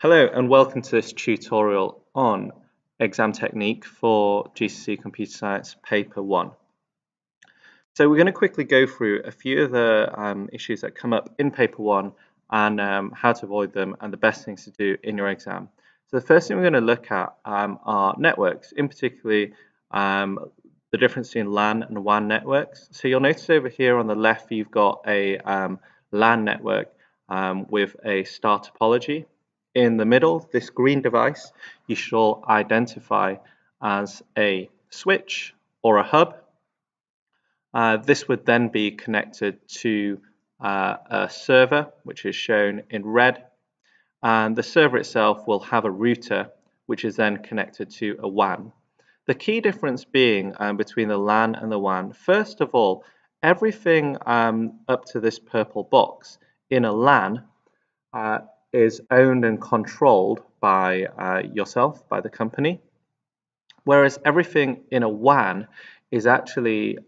Hello and welcome to this tutorial on exam technique for GCSE Computer Science Paper 1. So we're going to quickly go through a few of the issues that come up in Paper 1 and how to avoid them and the best things to do in your exam. So the first thing we're going to look at are networks, in particular the difference between Lan and Wan networks. So you'll notice over here on the left you've got a Lan network with a star topology. In the middle, this green device you shall identify as a switch or a hub. This would then be connected to a server, which is shown in red, and the server itself will have a router, which is then connected to a WAN. The key difference being between the LAN and the WAN, first of all, everything up to this purple box in a LAN is owned and controlled by yourself, by the company, whereas everything in a WAN is actually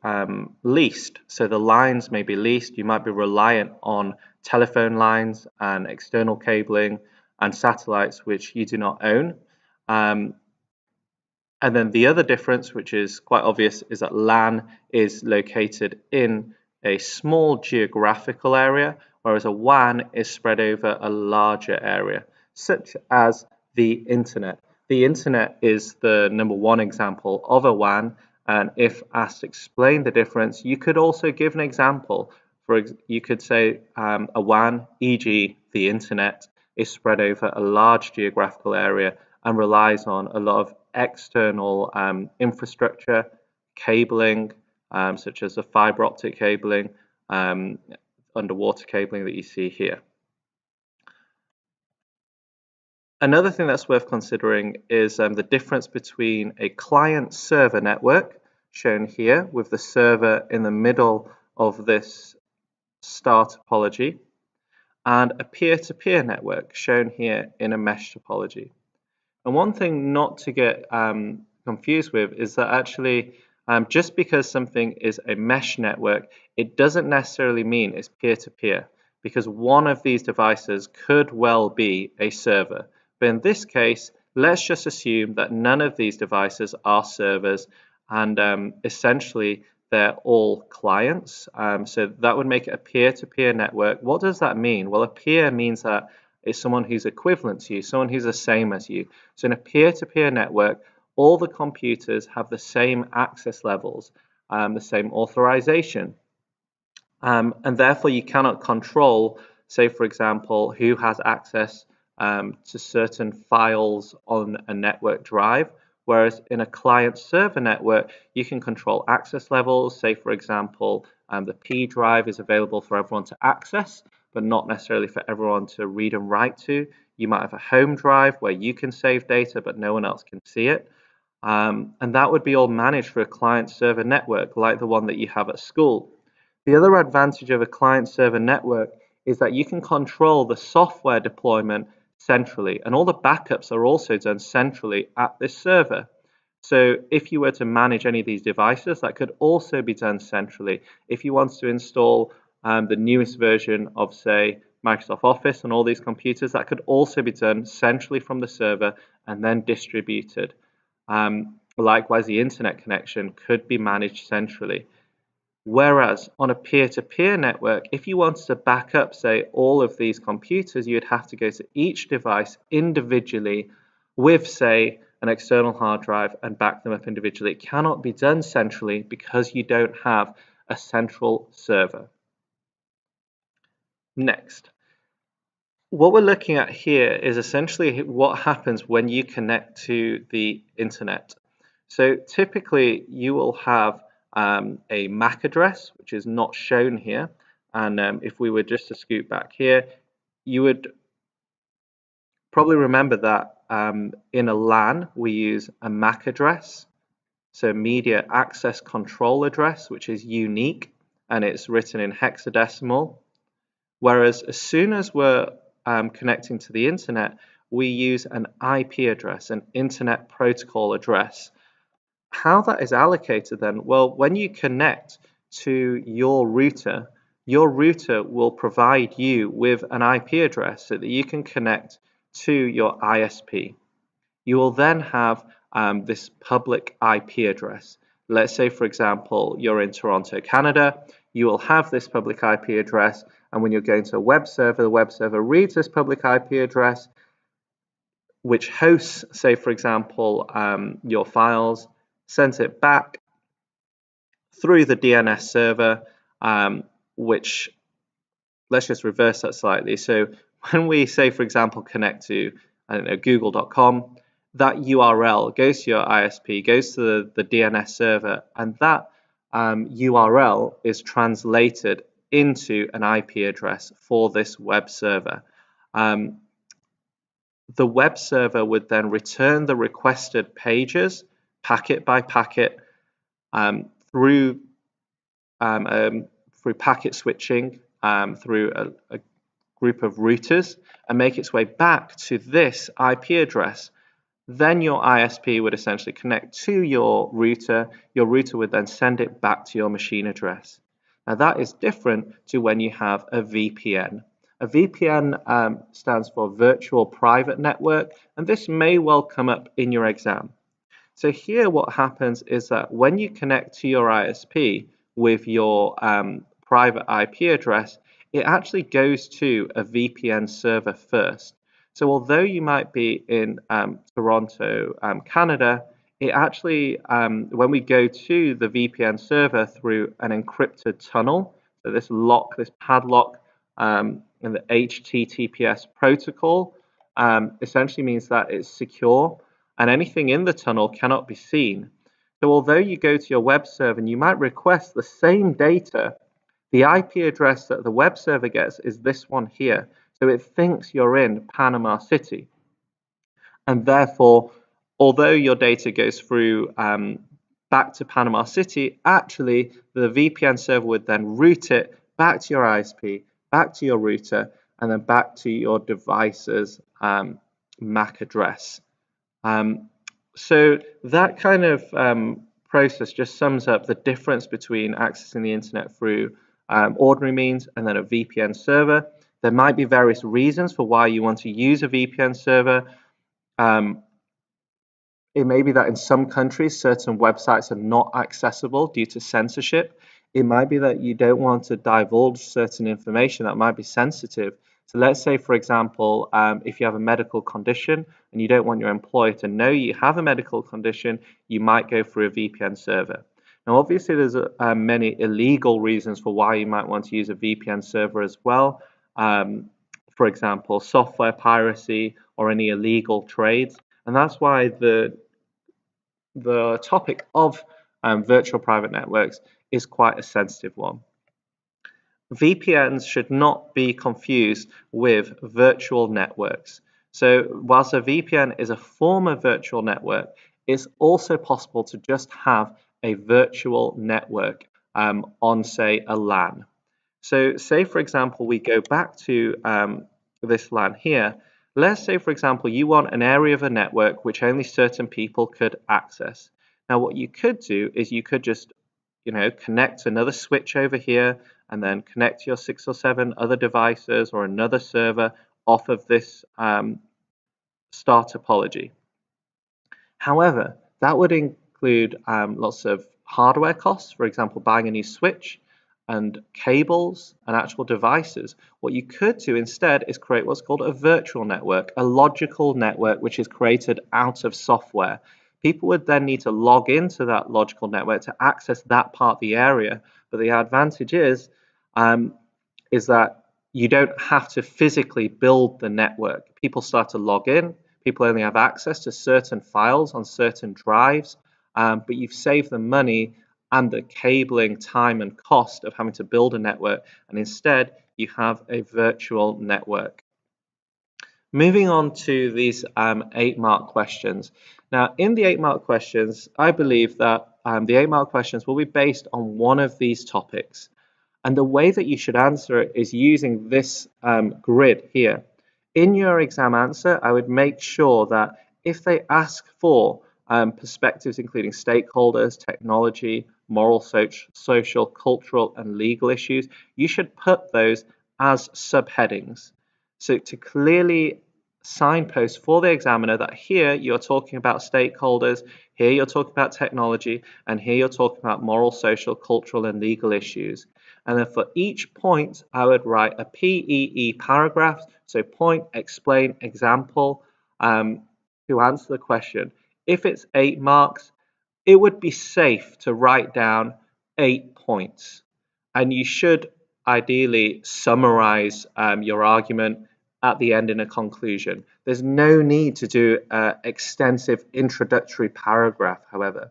leased. So the lines may be leased. You might be reliant on telephone lines and external cabling and satellites which you do not own. And then the other difference, which is quite obvious, is that LAN is located in a small geographical area, whereas a WAN is spread over a larger area, such as the internet. The internet is the number one example of a WAN, and if asked to explain the difference, you could also give an example. You could say a WAN, e.g. the internet, is spread over a large geographical area and relies on a lot of external infrastructure, cabling, such as the fiber optic cabling, underwater cabling that you see here. Another thing that's worth considering is the difference between a client-server network, shown here with the server in the middle of this star topology, and a peer-to-peer network, shown here in a mesh topology. And one thing not to get confused with is that actually just because something is a mesh network, it doesn't necessarily mean it's peer-to-peer, because one of these devices could well be a server. But in this case, let's just assume that none of these devices are servers, and essentially they're all clients. So that would make it a peer-to-peer network. What does that mean? Well, a peer means that it's someone who's equivalent to you, someone who's the same as you. So in a peer-to-peer network, all the computers have the same access levels, the same authorization. And therefore you cannot control, say for example, who has access to certain files on a network drive, whereas in a client-server network, you can control access levels. Say for example, the P drive is available for everyone to access, but not necessarily for everyone to read and write to. You might have a home drive where you can save data, but no one else can see it. And that would be all managed through a client-server network like the one that you have at school. The other advantage of a client-server network is that you can control the software deployment centrally, and all the backups are also done centrally at this server. So if you were to manage any of these devices, that could also be done centrally. If you want to install the newest version of, say, Microsoft Office on all these computers, that could also be done centrally from the server and then distributed. Likewise, the internet connection could be managed centrally. Whereas on a peer-to-peer network, if you wanted to back up, say, all of these computers, you'd have to go to each device individually with, say, an external hard drive and back them up individually. It cannot be done centrally because you don't have a central server. Next, what we're looking at here is essentially what happens when you connect to the internet. So typically you will have a MAC address, which is not shown here. And if we were just to scoot back here, you would probably remember that in a LAN, we use a MAC address, so media access control address, which is unique, and it's written in hexadecimal. Whereas as soon as we're connecting to the internet, we use an IP address, an internet protocol address. How that is allocated then? Well, when you connect to your router will provide you with an IP address so that you can connect to your ISP. You will then have this public IP address. Let's say, for example, you're in Toronto, Canada. You will have this public IP address, and when you're going to a web server, the web server reads this public IP address, which hosts, say, for example, your files, sends it back through the DNS server, which, let's just reverse that slightly. So when we say, for example, connect to, I don't know, google.com, that URL goes to your ISP, goes to the DNS server, and that URL is translated into an IP address for this web server. The web server would then return the requested pages, packet by packet, through packet switching, through a group of routers, and make its way back to this IP address. Then your ISP would essentially connect to your router. Your router would then send it back to your machine address. Now that is different to when you have a VPN. A VPN stands for Virtual Private Network, and this may well come up in your exam. So here what happens is that when you connect to your ISP with your private IP address, it actually goes to a VPN server first. So although you might be in Toronto, Canada, it actually, when we go to the VPN server through an encrypted tunnel, so this padlock, in the HTTPS protocol, essentially means that it's secure and anything in the tunnel cannot be seen. So although you go to your web server and you might request the same data, the IP address that the web server gets is this one here. So it thinks you're in Panama City. And therefore, although your data goes through back to Panama City, actually the VPN server would then route it back to your ISP, back to your router, and then back to your device's MAC address. So that kind of process just sums up the difference between accessing the internet through ordinary means and then a VPN server. There might be various reasons for why you want to use a VPN server. It may be that in some countries, certain websites are not accessible due to censorship. It might be that you don't want to divulge certain information that might be sensitive. So let's say, for example, if you have a medical condition and you don't want your employer to know you have a medical condition, you might go through a VPN server. Now, obviously, there's many illegal reasons for why you might want to use a VPN server as well. For example, software piracy or any illegal trades. And that's why the topic of virtual private networks is quite a sensitive one. VPNs should not be confused with virtual networks. So whilst a VPN is a form of virtual network, it's also possible to just have a virtual network on, say, a LAN. So say, for example, we go back to this LAN here. Let's say, for example, you want an area of a network which only certain people could access. Now, what you could do is you could just, connect another switch over here and then connect your 6 or 7 other devices or another server off of this star topology. However, that would include lots of hardware costs, for example, buying a new switch, and cables and actual devices. What you could do instead is create what's called a virtual network, a logical network which is created out of software. People would then need to log into that logical network to access that part of the area. But the advantage is that you don't have to physically build the network. People start to log in. People only have access to certain files on certain drives, but you've saved them money and the cabling time and cost of having to build a network, and instead you have a virtual network. Moving on to these 8-mark questions. Now, in the 8-mark questions, I believe that the 8-mark questions will be based on one of these topics. And the way that you should answer it is using this grid here. In your exam answer, I would make sure that if they ask for perspectives including stakeholders, technology, moral, social, cultural, and legal issues, you should put those as subheadings. So to clearly signpost for the examiner that here you're talking about stakeholders, here you're talking about technology, and here you're talking about moral, social, cultural, and legal issues. And then for each point, I would write a PEE paragraph, so point, explain, example, to answer the question. If it's 8 marks, it would be safe to write down 8 points. And you should ideally summarize your argument at the end in a conclusion. There's no need to do an extensive introductory paragraph, however.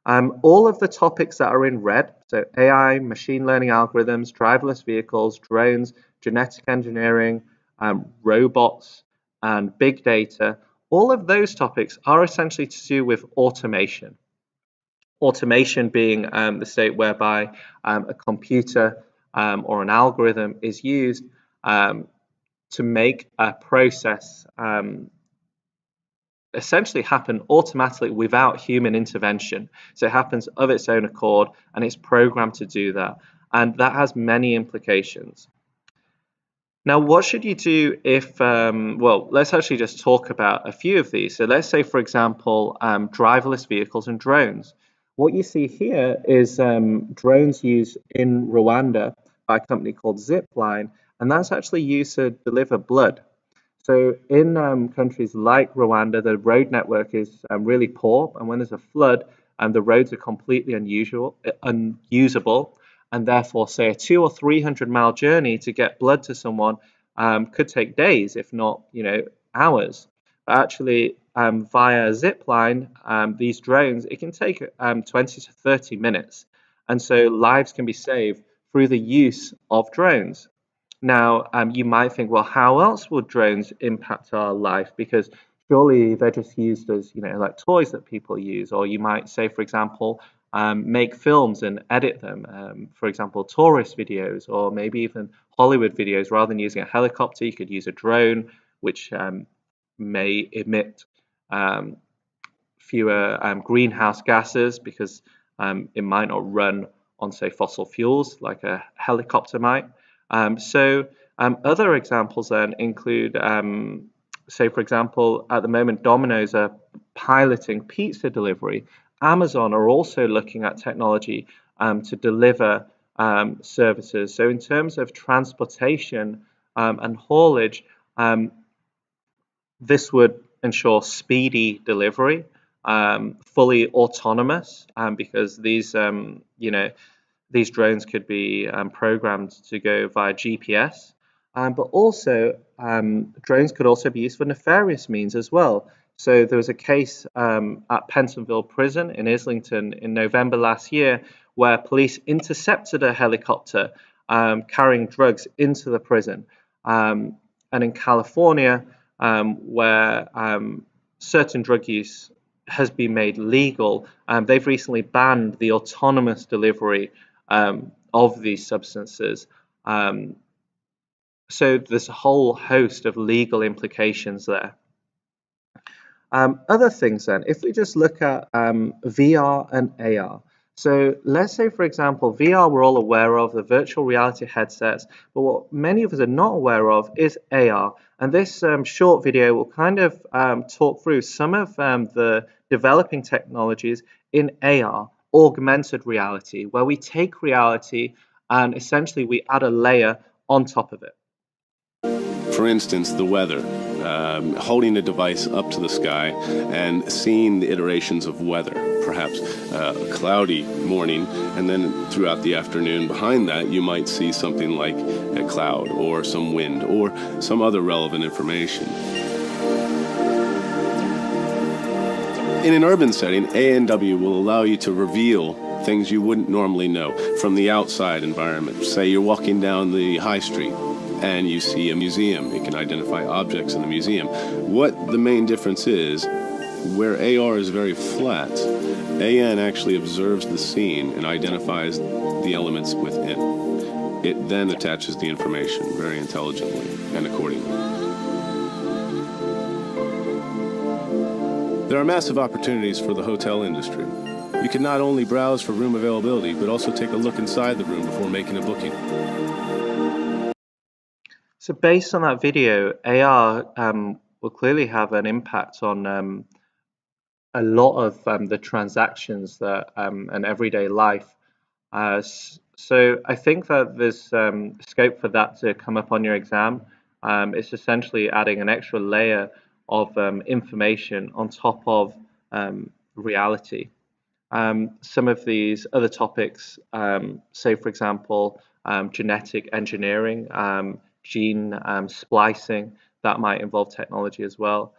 All of the topics that are in red, so AI, machine learning algorithms, driverless vehicles, drones, genetic engineering, robots, and big data, all of those topics are essentially to do with automation. Automation being the state whereby a computer or an algorithm is used to make a process essentially happen automatically without human intervention. So it happens of its own accord, and it's programmed to do that. And that has many implications. Now, what should you do if, well, let's actually just talk about a few of these. So let's say, for example, driverless vehicles and drones. What you see here is drones used in Rwanda by a company called Zipline, and that's actually used to deliver blood. So in countries like Rwanda, the road network is really poor, and when there's a flood, the roads are completely unusable, and therefore, say a 200 or 300-mile journey to get blood to someone could take days, if not, hours. But actually, via Zipline, these drones, it can take 20 to 30 minutes, and so lives can be saved through the use of drones. Now, you might think, well, how else would drones impact our life? Because surely they're just used as, like toys that people use. Or you might say, for example, make films and edit them. For example, tourist videos, or maybe even Hollywood videos. Rather than using a helicopter, you could use a drone, which may emit fewer greenhouse gases because it might not run on, say, fossil fuels like a helicopter might. Other examples then include, say, for example, at the moment, Domino's are piloting pizza delivery. Amazon are also looking at technology to deliver services. So in terms of transportation and haulage, this would ensure speedy delivery, fully autonomous, because these drones could be programmed to go via GPS, but also drones could also be used for nefarious means as well. So there was a case at Pentonville Prison in Islington in November last year where police intercepted a helicopter carrying drugs into the prison. And in California, where certain drug use has been made legal, they've recently banned the autonomous delivery of these substances. So there's a whole host of legal implications there. Other things then, if we just look at VR and AR. So let's say, for example, VR we're all aware of, the virtual reality headsets, but what many of us are not aware of is AR. And this short video will kind of talk through some of the developing technologies in AR, augmented reality, where we take reality and essentially we add a layer on top of it. For instance, the weather. Holding a device up to the sky and seeing the iterations of weather, perhaps a cloudy morning, and then throughout the afternoon behind that you might see something like a cloud or some wind or some other relevant information. In an urban setting, A&W will allow you to reveal things you wouldn't normally know from the outside environment. Say you're walking down the high street and you see a museum. It can identify objects in the museum. What the main difference is, where AR is very flat, AN actually observes the scene and identifies the elements within. It then attaches the information very intelligently and accordingly. There are massive opportunities for the hotel industry. You can not only browse for room availability, but also take a look inside the room before making a booking. So based on that video, AR will clearly have an impact on a lot of the transactions that and everyday life. So I think that there's scope for that to come up on your exam. It's essentially adding an extra layer of information on top of reality. Some of these other topics, say for example, genetic engineering, gene splicing, that might involve technology as well.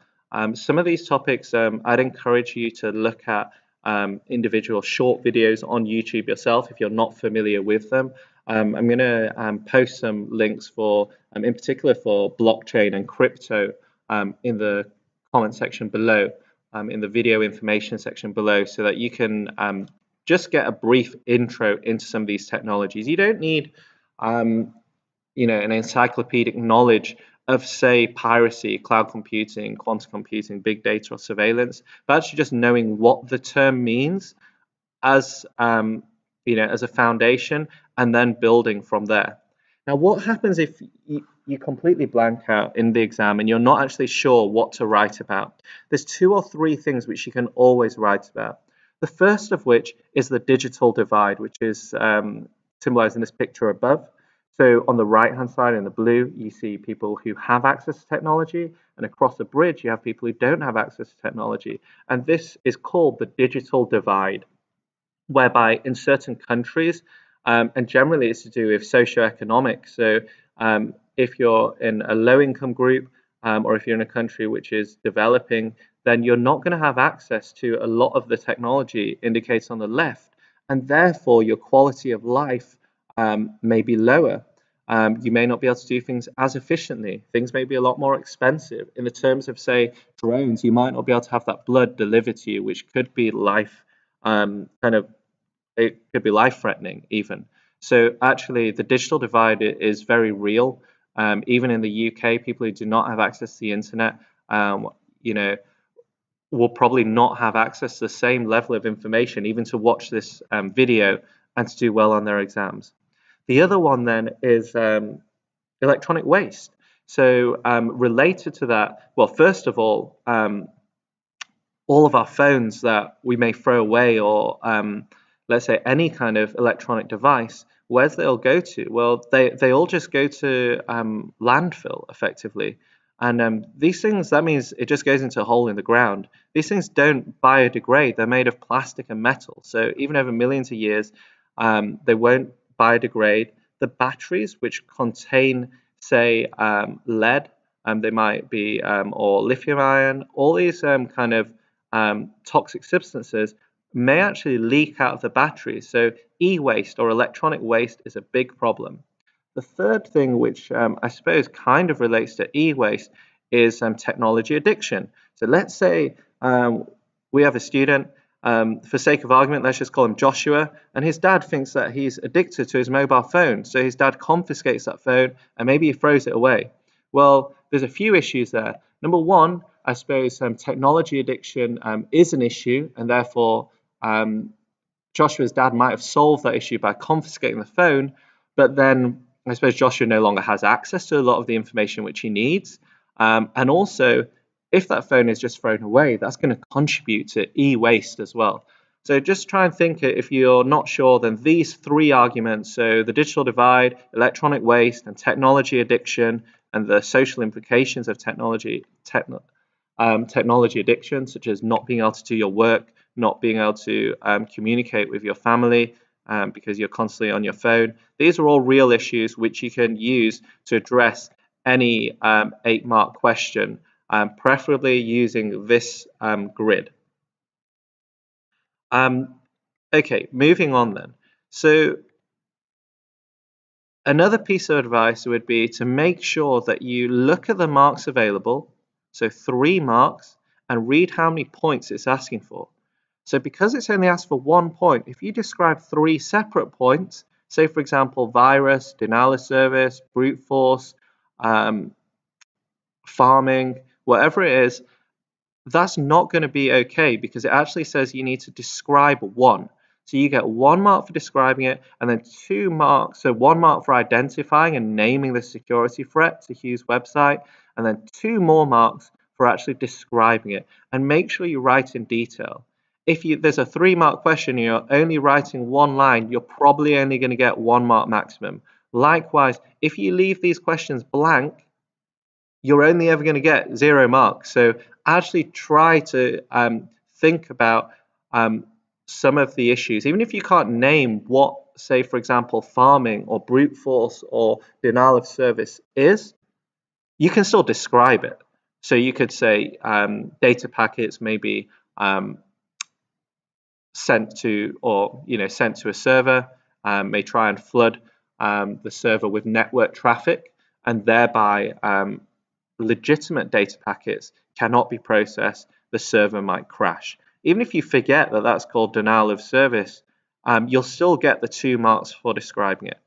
Some of these topics, I'd encourage you to look at individual short videos on YouTube yourself if you're not familiar with them. I'm going to post some links for, in particular for blockchain and crypto, in the comment section below, in the video information section below, so that you can just get a brief intro into some of these technologies. You don't need an encyclopedic knowledge of, say, piracy, cloud computing, quantum computing, big data, or surveillance, but actually just knowing what the term means as as a foundation, and then building from there. Now, what happens if you completely blank out in the exam and you're not actually sure what to write about? There's 2 or 3 things which you can always write about. The first of which is the digital divide, which is symbolized in this picture above. So on the right-hand side in the blue, you see people who have access to technology, and across the bridge, you have people who don't have access to technology. And this is called the digital divide, whereby in certain countries, and generally it's to do with socioeconomic. So if you're in a low-income group, or if you're in a country which is developing, then you're not going to have access to a lot of the technology indicated on the left, and therefore your quality of life may be lower. You may not be able to do things as efficiently. Things may be a lot more expensive. In the terms of, say, drones, you might not be able to have that blood delivered to you, which could be it could be life-threatening even. So actually, the digital divide is very real. Even in the UK, people who do not have access to the internet, will probably not have access to the same level of information, even to watch this video and to do well on their exams. The other one then is electronic waste. So related to that, well, first of all of our phones that we may throw away, or let's say any kind of electronic device, where's they all go to? Well, they all just go to landfill effectively. And these things, that means it just goes into a hole in the ground. These things don't biodegrade. They're made of plastic and metal. So even over millions of years, they won't biodegrade. The batteries, which contain, say, lead, they might be, or lithium ion, all these kind of toxic substances may actually leak out of the batteries. So e-waste or electronic waste is a big problem. The third thing, which I suppose kind of relates to e-waste, is technology addiction. So let's say we have a student, for sake of argument, let's just call him Joshua, and his dad thinks that he's addicted to his mobile phone. So his dad confiscates that phone and maybe he throws it away. Well, there's a few issues there. Number one, I suppose technology addiction is an issue, and therefore Joshua's dad might have solved that issue by confiscating the phone, but then I suppose Joshua no longer has access to a lot of the information which he needs. And also, if that phone is just thrown away, that's going to contribute to e-waste as well. So just try and think, if you're not sure, then these 3 arguments, so the digital divide, electronic waste, and technology addiction, and the social implications of technology addiction, such as not being able to do your work, not being able to communicate with your family because you're constantly on your phone. These are all real issues which you can use to address any 8-mark question, preferably using this grid. Okay, moving on then. So another piece of advice would be to make sure that you look at the marks available, so 3 marks, and read how many points it's asking for. So because it's only asked for 1 point, if you describe 3 separate points, say for example, virus, denial of service, brute force, farming, whatever it is, that's not going to be okay, because it actually says you need to describe 1. So you get 1 mark for describing it, and then 2 marks, so 1 mark for identifying and naming the security threat to Hugh's website, and then 2 more marks for actually describing it, and make sure you write in detail. If there's a 3-mark question and you're only writing 1 line, you're probably only going to get 1 mark maximum. Likewise, if you leave these questions blank, you're only ever going to get 0 marks. So actually try to think about some of the issues. Even if you can't name what, say, for example, farming or brute force or denial of service is, you can still describe it. So you could say data packets may be sent to a server, may try and flood the server with network traffic, and thereby legitimate data packets cannot be processed. The server might crash. Even if you forget that that's called denial of service, you'll still get the 2 marks for describing it.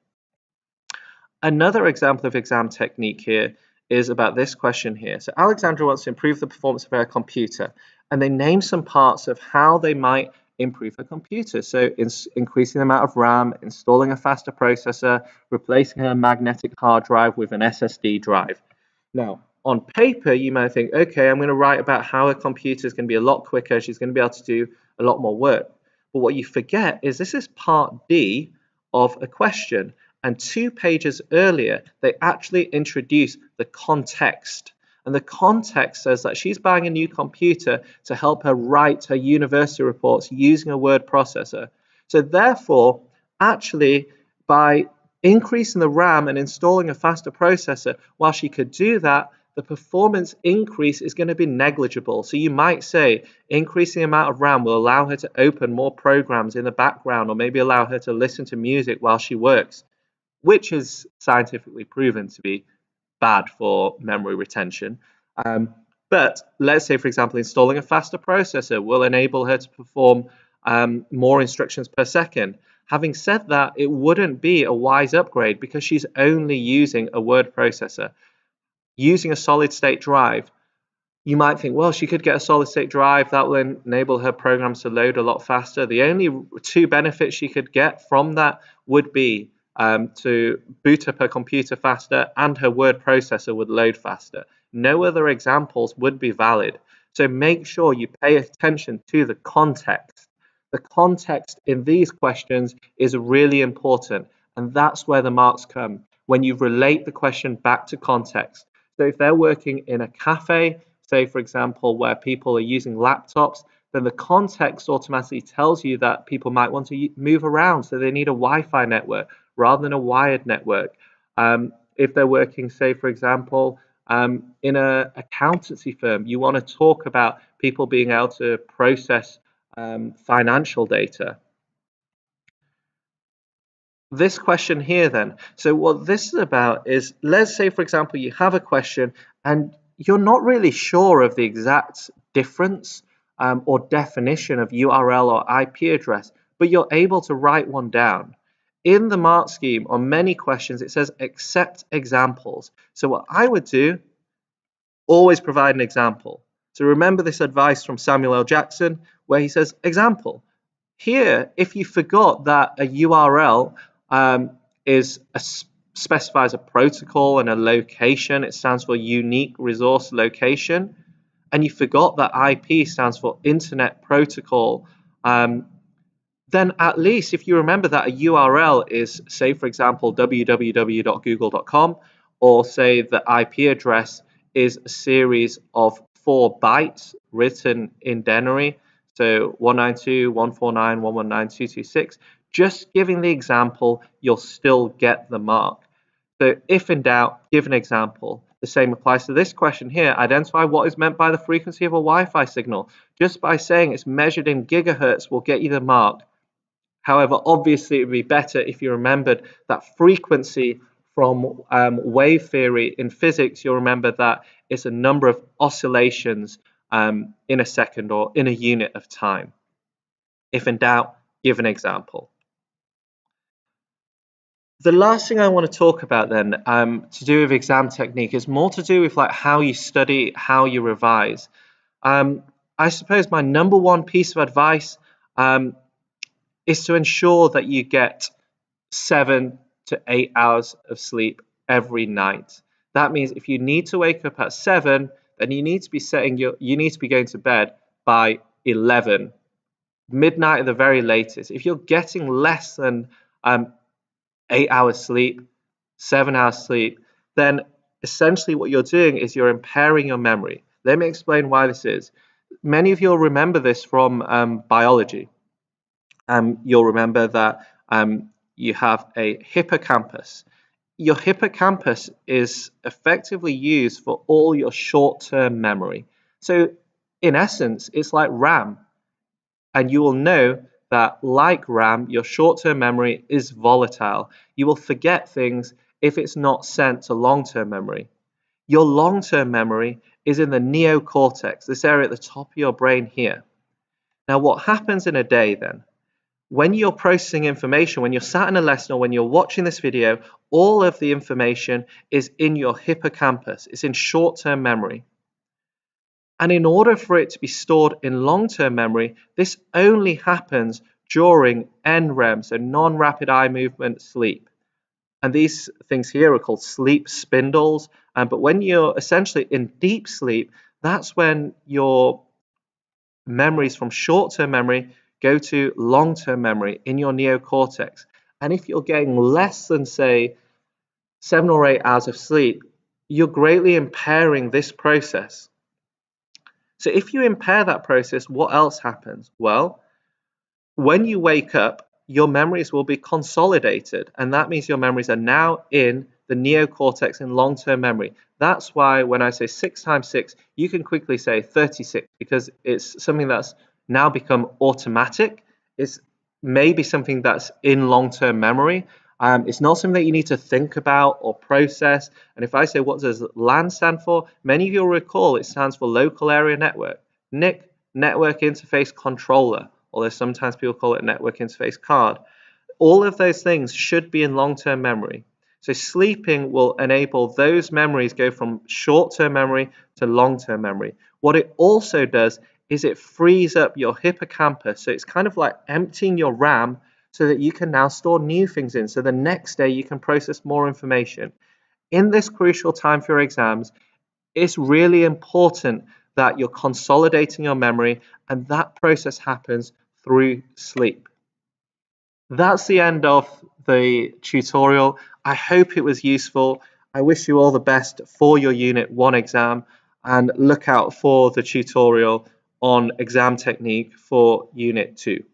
Another example of exam technique here is about this question here. So Alexandra wants to improve the performance of her computer, and they name some parts of how they might improve her computer. So increasing the amount of RAM, installing a faster processor, replacing her magnetic hard drive with an SSD drive. Now, on paper, you might think, okay, I'm going to write about how a computer is going to be a lot quicker. She's going to be able to do a lot more work. But what you forget is this is part D of a question. And 2 pages earlier, they actually introduce the context. And the context says that she's buying a new computer to help her write her university reports using a word processor. So therefore, actually, by increasing the RAM and installing a faster processor, while she could do that, the performance increase is going to be negligible. So you might say increasing the amount of RAM will allow her to open more programs in the background, or maybe allow her to listen to music while she works, which is scientifically proven to be bad for memory retention. But let's say, for example, installing a faster processor will enable her to perform more instructions per second. Having said that, it wouldn't be a wise upgrade because she's only using a word processor. Using a solid state drive, you might think, well, she could get a solid state drive that will enable her programs to load a lot faster. The only 2 benefits she could get from that would be to boot up her computer faster, and her word processor would load faster. No other examples would be valid. So make sure you pay attention to the context. The context in these questions is really important, and that's where the marks come, when you relate the question back to context. So if they're working in a cafe, say, for example, where people are using laptops, then the context automatically tells you that people might want to move around, so they need a Wi-Fi network rather than a wired network. If they're working, say, for example, in an accountancy firm, you want to talk about people being able to process financial data. This question here then, so what this is about is, let's say, for example, you have a question and you're not really sure of the exact difference or definition of URL or IP address, but you're able to write one down. In the mark scheme, on many questions, it says accept examples. So what I would do, always provide an example. So remember this advice from Samuel L. Jackson, where he says example. Here, if you forgot that a URL specifies a protocol and a location, it stands for unique resource location, and you forgot that IP stands for Internet Protocol, then at least if you remember that a URL is, say, for example, www.google.com, or say the IP address is a series of 4 bytes written in denary, so 192.149.119.226, just giving the example, you'll still get the mark. So if in doubt, give an example. The same applies to this question here. Identify what is meant by the frequency of a Wi-Fi signal. Just by saying it's measured in gigahertz will get you the mark. However, obviously, it would be better if you remembered that frequency from wave theory in physics. You'll remember that it's a number of oscillations in a second or in a unit of time. If in doubt, give an example. The last thing I want to talk about then, to do with exam technique, is more to do with like how you study, how you revise. I suppose my number one piece of advice is to ensure that you get 7 to 8 hours of sleep every night. That means if you need to wake up at 7, then you need to be going to bed by 11, midnight at the very latest. If you're getting less than 8 hours sleep, 7 hours sleep, then essentially what you're doing is you're impairing your memory. Let me explain why this is. Many of you will remember this from biology. You'll remember that you have a hippocampus. Your hippocampus is effectively used for all your short-term memory. So in essence, it's like RAM. And you will know that, like RAM, your short-term memory is volatile. You will forget things if it's not sent to long-term memory. Your long-term memory is in the neocortex, this area at the top of your brain here. Now, what happens in a day then? When you're processing information, when you're sat in a lesson or when you're watching this video, all of the information is in your hippocampus. It's in short-term memory. And in order for it to be stored in long-term memory, this only happens during NREM, so non-rapid eye movement sleep. And these things here are called sleep spindles. But when you're essentially in deep sleep, that's when your memories from short-term memory go to long-term memory in your neocortex. And if you're getting less than, say, 7 or 8 hours of sleep, you're greatly impairing this process. So if you impair that process, what else happens? Well, when you wake up, your memories will be consolidated, and that means your memories are now in the neocortex in long-term memory. That's why when I say 6 times 6, you can quickly say 36, because it's something that's now become automatic. It's maybe something that's in long-term memory. It's not something that you need to think about or process. And if I say, what does LAN stand for? Many of you will recall it stands for Local Area Network. NIC, Network Interface Controller, although sometimes people call it Network Interface Card. All of those things should be in long-term memory. So sleeping will enable those memories go from short-term memory to long-term memory. What it also does is it frees up your hippocampus. So it's kind of like emptying your RAM so that you can now store new things in. So the next day you can process more information. In this crucial time for your exams, it's really important that you're consolidating your memory, and that process happens through sleep. That's the end of the tutorial. I hope it was useful. I wish you all the best for your Unit 1 exam, and look out for the tutorial on exam technique for Unit 2.